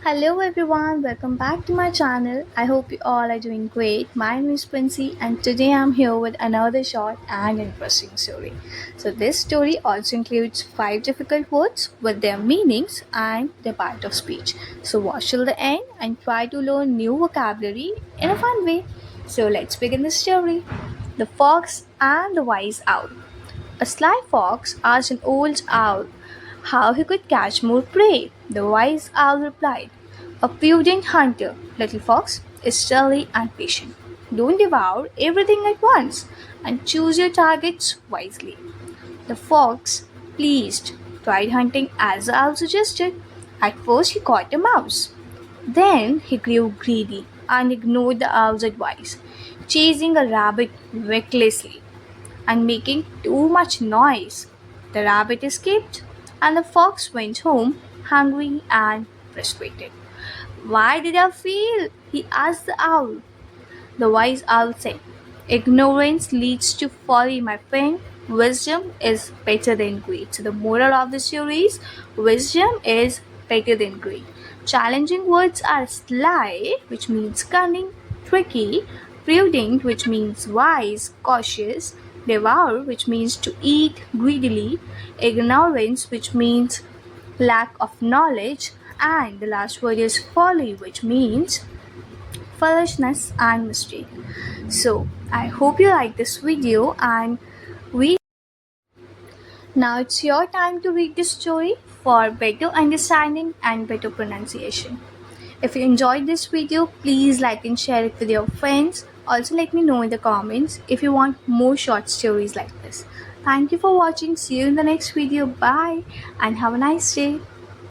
Hello everyone, welcome back to my channel. I hope you all are doing great. My name is Princey and today I'm here with another short and interesting story. So this story also includes 5 difficult words with their meanings and their part of speech. So watch till the end and try to learn new vocabulary in a fun way. So let's begin the story. The Fox and the Wise Owl. A sly fox asked an old owl how he could catch more prey. The wise owl replied, "A prudent hunter, little fox, is stealthy and patient. Don't devour everything at once and choose your targets wisely." The fox, pleased, tried hunting as the owl suggested. At first, he caught a mouse. Then he grew greedy and ignored the owl's advice, chasing a rabbit recklessly and making too much noise. The rabbit escaped, and the fox went home hungry and frustrated. "Why did I fail?" he asked the owl. The wise owl said, "Ignorance leads to folly, my friend. Wisdom is better than greed." So, the moral of the story is wisdom is better than greed. Challenging words are sly, which means cunning, tricky, prudent, which means wise, cautious, devour, which means to eat greedily, ignorance, which means lack of knowledge, and the last word is folly, which means foolishness and mistake. So I hope you like this video and we now it's your time to read this story for better understanding and better pronunciation. If you enjoyed this video, please like and share it with your friends. Also let me know in the comments if you want more short stories like this. Thank you for watching. See you in the next video. Bye and have a nice day.